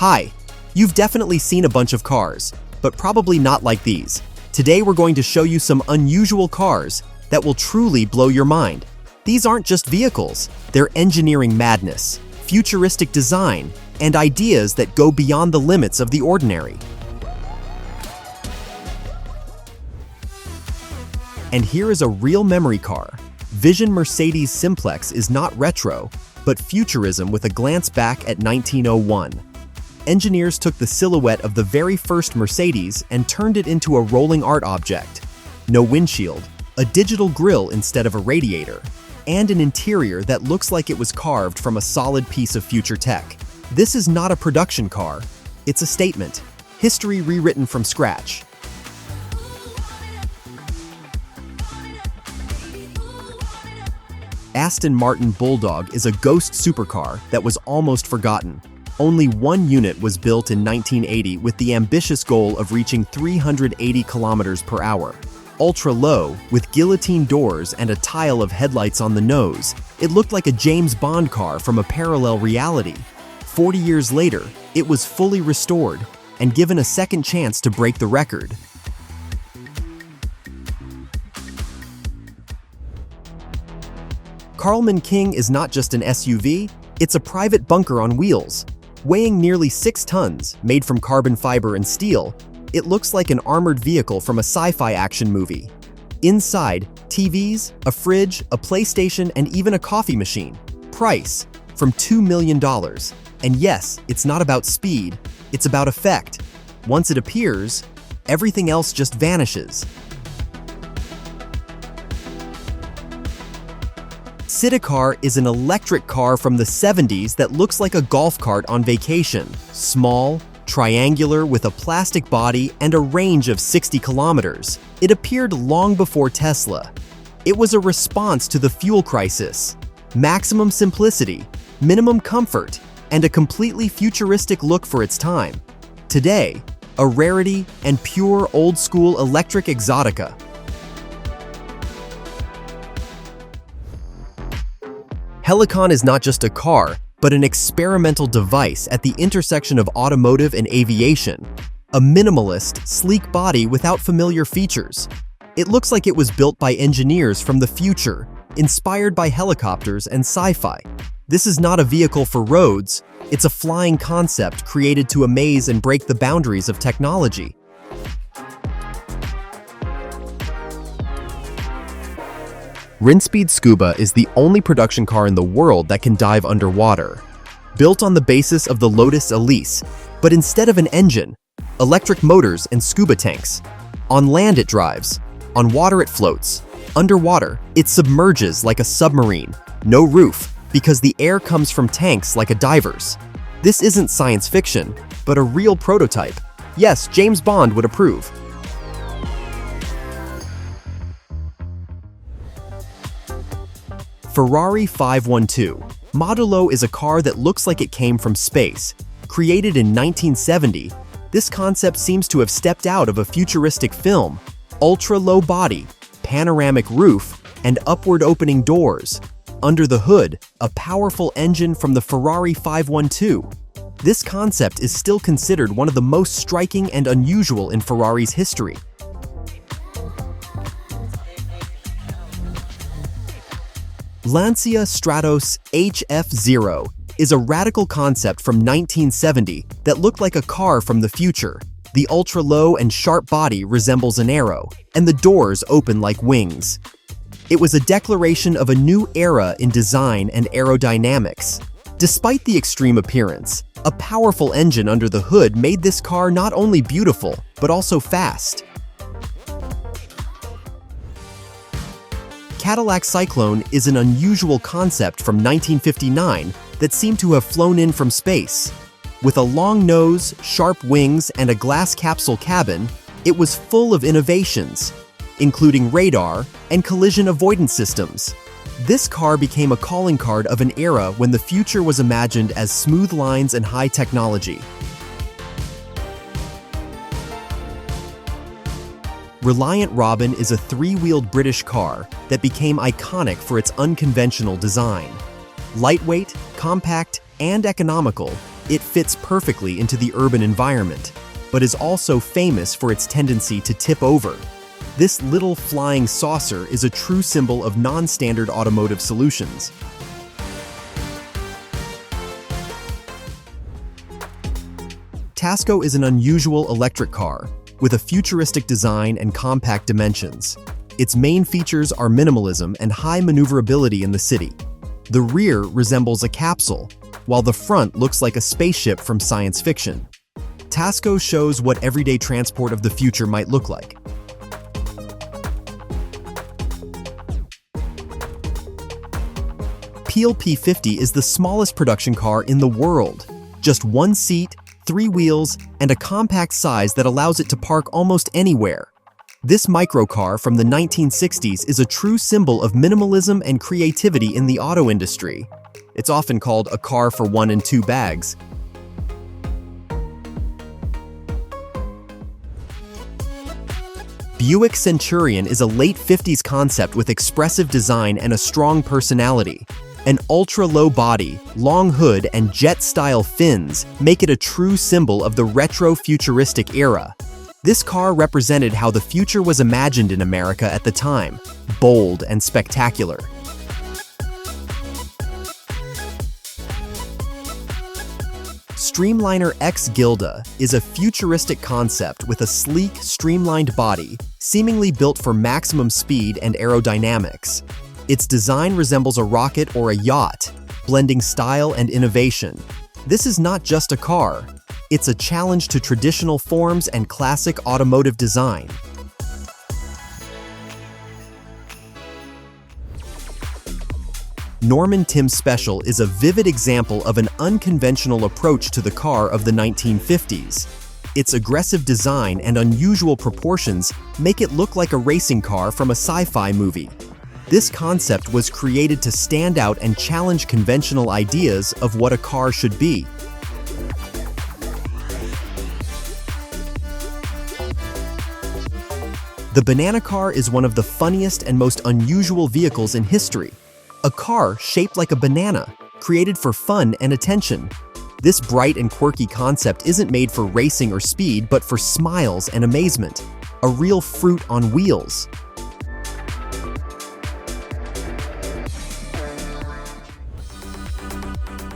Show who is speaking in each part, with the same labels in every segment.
Speaker 1: Hi, you've definitely seen a bunch of cars, but probably not like these. Today we're going to show you some unusual cars that will truly blow your mind. These aren't just vehicles, they're engineering madness, futuristic design, and ideas that go beyond the limits of the ordinary. And here is a real memory car. Vision Mercedes Simplex is not retro, but futurism with a glance back at 1901. Engineers took the silhouette of the very first Mercedes and turned it into a rolling art object. No windshield, a digital grille instead of a radiator, and an interior that looks like it was carved from a solid piece of future tech. This is not a production car, it's a statement. History rewritten from scratch. Aston Martin Bulldog is a ghost supercar that was almost forgotten. Only one unit was built in 1980 with the ambitious goal of reaching 380 kilometers per hour. Ultra-low, with guillotine doors and a tile of headlights on the nose, it looked like a James Bond car from a parallel reality. 40 years later, it was fully restored and given a second chance to break the record. Karlman King is not just an SUV, it's a private bunker on wheels. Weighing nearly 6 tons, made from carbon fiber and steel, it looks like an armored vehicle from a sci-fi action movie. Inside, TVs, a fridge, a PlayStation, and even a coffee machine. Price, from $2 million. And yes, it's not about speed, it's about effect. Once it appears, everything else just vanishes. Supercar is an electric car from the 70s that looks like a golf cart on vacation. Small, triangular with a plastic body and a range of 60 kilometers. It appeared long before Tesla. It was a response to the fuel crisis. Maximum simplicity, minimum comfort, and a completely futuristic look for its time. Today, a rarity and pure old-school electric exotica. Helicon is not just a car, but an experimental device at the intersection of automotive and aviation. A minimalist, sleek body without familiar features. It looks like it was built by engineers from the future, inspired by helicopters and sci-fi. This is not a vehicle for roads, it's a flying concept created to amaze and break the boundaries of technology. Rinspeed Scuba is the only production car in the world that can dive underwater. Built on the basis of the Lotus Elise, but instead of an engine, electric motors and scuba tanks. On land it drives, on water it floats. Underwater, it submerges like a submarine. No roof, because the air comes from tanks like a diver's. This isn't science fiction, but a real prototype. Yes, James Bond would approve. Ferrari 512. Modulo is a car that looks like it came from space. Created in 1970, this concept seems to have stepped out of a futuristic film. Ultra-low body, panoramic roof, and upward opening doors. Under the hood, a powerful engine from the Ferrari 512. This concept is still considered one of the most striking and unusual in Ferrari's history. Lancia Stratos HF0 is a radical concept from 1970 that looked like a car from the future. The ultra-low and sharp body resembles an arrow, and the doors open like wings. It was a declaration of a new era in design and aerodynamics. Despite the extreme appearance, a powerful engine under the hood made this car not only beautiful, but also fast. Cadillac Cyclone is an unusual concept from 1959 that seemed to have flown in from space. With a long nose, sharp wings, and a glass capsule cabin, it was full of innovations, including radar and collision avoidance systems. This car became a calling card of an era when the future was imagined as smooth lines and high technology. Reliant Robin is a three-wheeled British car that became iconic for its unconventional design. Lightweight, compact, and economical, It fits perfectly into the urban environment, but is also famous for its tendency to tip over. This little flying saucer is a true symbol of non-standard automotive solutions. Tasco is an unusual electric car with a futuristic design and compact dimensions. Its main features are minimalism and high maneuverability in the city. The rear resembles a capsule, while the front looks like a spaceship from science fiction. Tasco shows what everyday transport of the future might look like. Peel P50 is the smallest production car in the world. Just one seat, 3 wheels, and a compact size that allows it to park almost anywhere. This microcar from the 1960s is a true symbol of minimalism and creativity in the auto industry. It's often called a car for 1 and 2 bags. Buick Centurion is a late 50s concept with expressive design and a strong personality. An ultra-low body, long hood, and jet-style fins make it a true symbol of the retro-futuristic era. This car represented how the future was imagined in America at the time, bold and spectacular. Streamliner X Gilda is a futuristic concept with a sleek, streamlined body, seemingly built for maximum speed and aerodynamics. Its design resembles a rocket or a yacht, blending style and innovation. This is not just a car, it's a challenge to traditional forms and classic automotive design. Norman Tim's Special is a vivid example of an unconventional approach to the car of the 1950s. Its aggressive design and unusual proportions make it look like a racing car from a sci-fi movie. This concept was created to stand out and challenge conventional ideas of what a car should be. The banana car is one of the funniest and most unusual vehicles in history. A car shaped like a banana, created for fun and attention. This bright and quirky concept isn't made for racing or speed, but for smiles and amazement. A real fruit on wheels.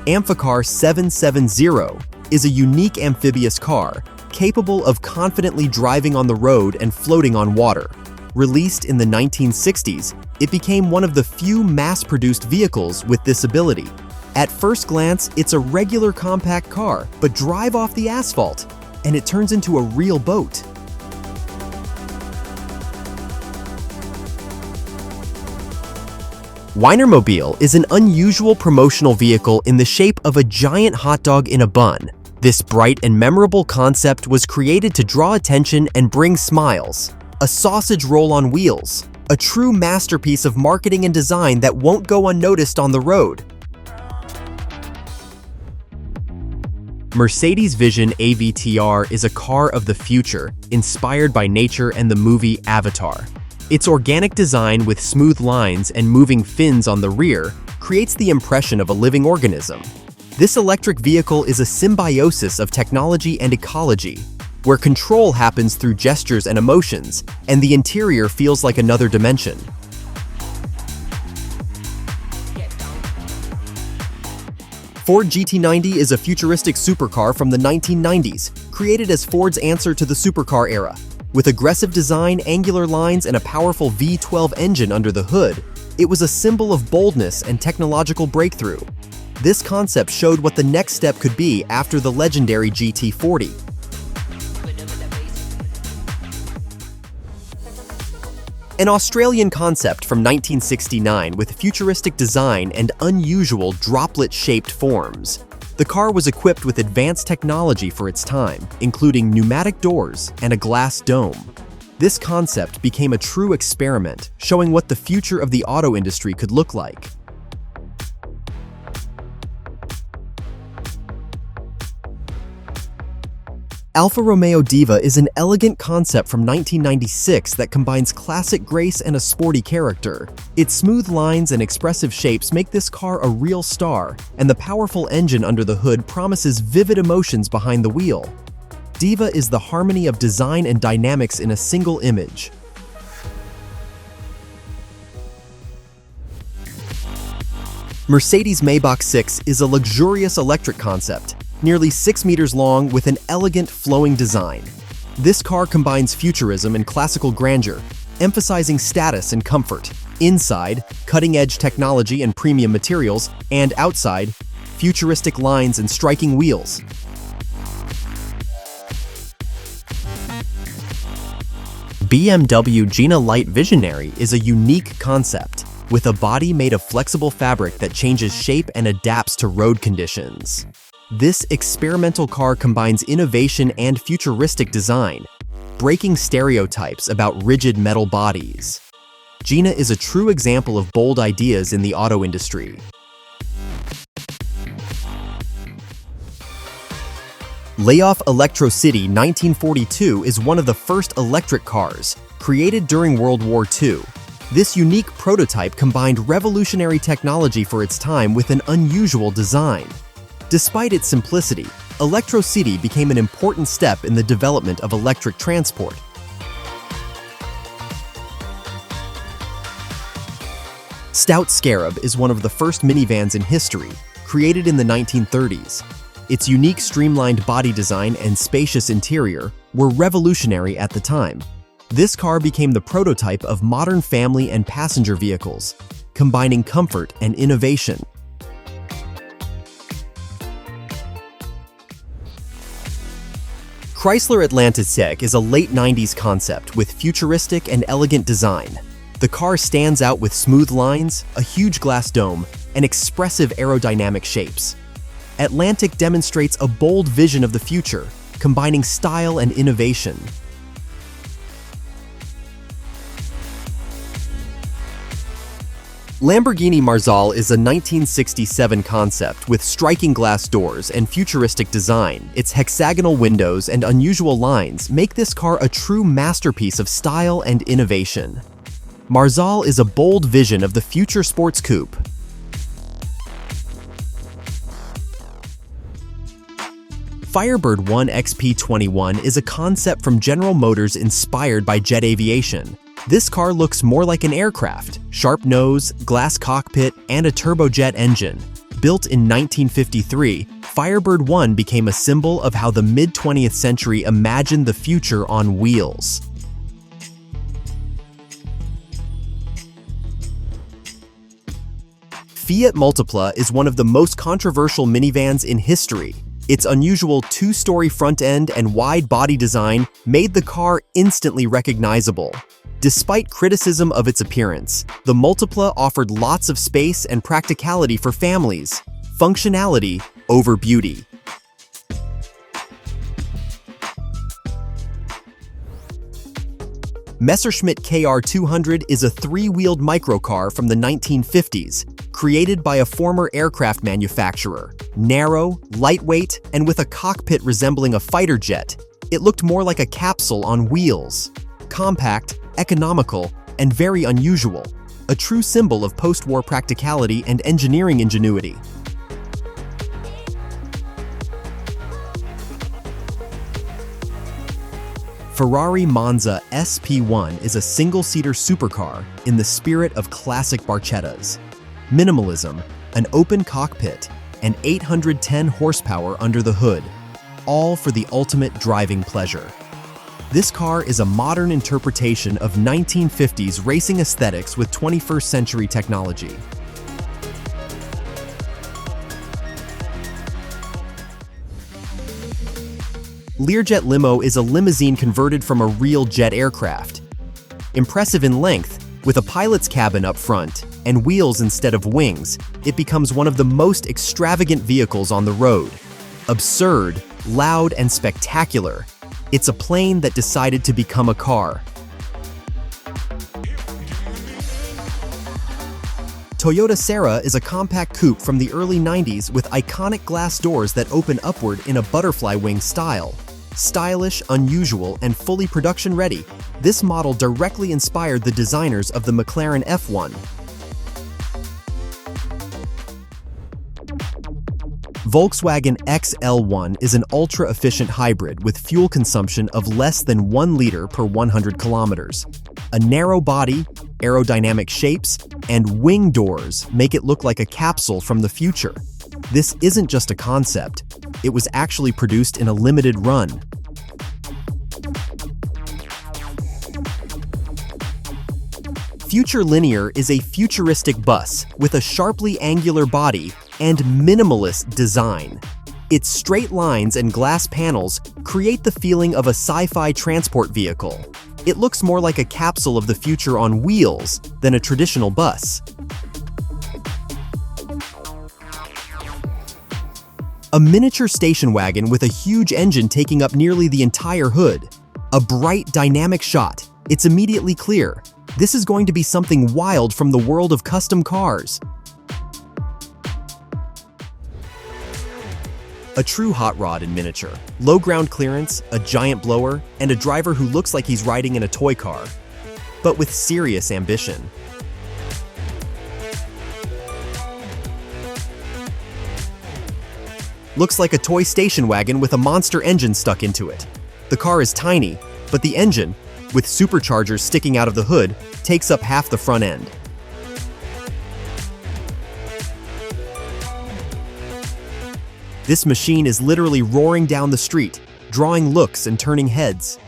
Speaker 1: Amphicar 770 is a unique amphibious car, capable of confidently driving on the road and floating on water. Released in the 1960s, it became one of the few mass-produced vehicles with this ability. At first glance, it's a regular compact car, but drive off the asphalt, and it turns into a real boat. Wienermobile is an unusual promotional vehicle in the shape of a giant hot dog in a bun. This bright and memorable concept was created to draw attention and bring smiles. A sausage roll on wheels, a true masterpiece of marketing and design that won't go unnoticed on the road. Mercedes Vision AVTR is a car of the future, inspired by nature and the movie Avatar. Its organic design with smooth lines and moving fins on the rear creates the impression of a living organism. This electric vehicle is a symbiosis of technology and ecology, where control happens through gestures and emotions, and the interior feels like another dimension. Ford GT90 is a futuristic supercar from the 1990s, created as Ford's answer to the supercar era. With aggressive design, angular lines, and a powerful V12 engine under the hood, it was a symbol of boldness and technological breakthrough. This concept showed what the next step could be after the legendary GT40. An Australian concept from 1969 with futuristic design and unusual droplet-shaped forms. The car was equipped with advanced technology for its time, including pneumatic doors and a glass dome. This concept became a true experiment, showing what the future of the auto industry could look like. Alfa Romeo Diva is an elegant concept from 1996 that combines classic grace and a sporty character. Its smooth lines and expressive shapes make this car a real star, and the powerful engine under the hood promises vivid emotions behind the wheel. Diva is the harmony of design and dynamics in a single image. Mercedes Maybach 6 is a luxurious electric concept, nearly 6 meters long with an elegant, flowing design. This car combines futurism and classical grandeur, emphasizing status and comfort. Inside, cutting-edge technology and premium materials, and outside, futuristic lines and striking wheels. BMW Gina Light Visionary is a unique concept, with a body made of flexible fabric that changes shape and adapts to road conditions. This experimental car combines innovation and futuristic design, breaking stereotypes about rigid metal bodies. Gina is a true example of bold ideas in the auto industry. Layoff Electro City 1942 is one of the first electric cars, created during World War II. This unique prototype combined revolutionary technology for its time with an unusual design. Despite its simplicity, Electro City became an important step in the development of electric transport. Stout Scarab is one of the first minivans in history, created in the 1930s. Its unique streamlined body design and spacious interior were revolutionary at the time. This car became the prototype of modern family and passenger vehicles, combining comfort and innovation. Chrysler Atlantic is a late 90s concept with futuristic and elegant design. The car stands out with smooth lines, a huge glass dome, and expressive aerodynamic shapes. Atlantic demonstrates a bold vision of the future, combining style and innovation. Lamborghini Marzal is a 1967 concept with striking glass doors and futuristic design. Its hexagonal windows and unusual lines make this car a true masterpiece of style and innovation. Marzal is a bold vision of the future sports coupe. Firebird 1 XP21 is a concept from General Motors inspired by jet aviation. This car looks more like an aircraft, sharp nose, glass cockpit, and a turbojet engine. Built in 1953, Firebird 1 became a symbol of how the mid-20th century imagined the future on wheels. Fiat Multipla is one of the most controversial minivans in history. Its unusual two-story front end and wide body design made the car instantly recognizable. Despite criticism of its appearance, the Multipla offered lots of space and practicality for families. Functionality over beauty. Messerschmitt KR200 is a three-wheeled microcar from the 1950s, created by a former aircraft manufacturer. Narrow, lightweight, and with a cockpit resembling a fighter jet, it looked more like a capsule on wheels. Compact, economical, and very unusual, a true symbol of post-war practicality and engineering ingenuity. Ferrari Monza SP1 is a single-seater supercar in the spirit of classic Barchettas. Minimalism, an open cockpit, and 810 horsepower under the hood, all for the ultimate driving pleasure. This car is a modern interpretation of 1950s racing aesthetics with 21st century technology. Learjet Limo is a limousine converted from a real jet aircraft. Impressive in length, with a pilot's cabin up front and wheels instead of wings, it becomes one of the most extravagant vehicles on the road. Absurd, loud, and spectacular, it's a plane that decided to become a car. Toyota Serra is a compact coupe from the early 90s with iconic glass doors that open upward in a butterfly wing style. Stylish, unusual, and fully production-ready, this model directly inspired the designers of the McLaren F1. Volkswagen XL1 is an ultra-efficient hybrid with fuel consumption of less than 1 liter per 100 kilometers. A narrow body, aerodynamic shapes, and wing doors make it look like a capsule from the future. This isn't just a concept, it was actually produced in a limited run. Future Linear is a futuristic bus with a sharply angular body and minimalist design. Its straight lines and glass panels create the feeling of a sci-fi transport vehicle. It looks more like a capsule of the future on wheels than a traditional bus. A miniature station wagon with a huge engine taking up nearly the entire hood. A bright, dynamic shot. It's immediately clear. This is going to be something wild from the world of custom cars. A true hot rod in miniature. Low ground clearance, a giant blower, and a driver who looks like he's riding in a toy car, but with serious ambition. Looks like a toy station wagon with a monster engine stuck into it. The car is tiny, but the engine, with superchargers sticking out of the hood, takes up half the front end. This machine is literally roaring down the street, drawing looks and turning heads.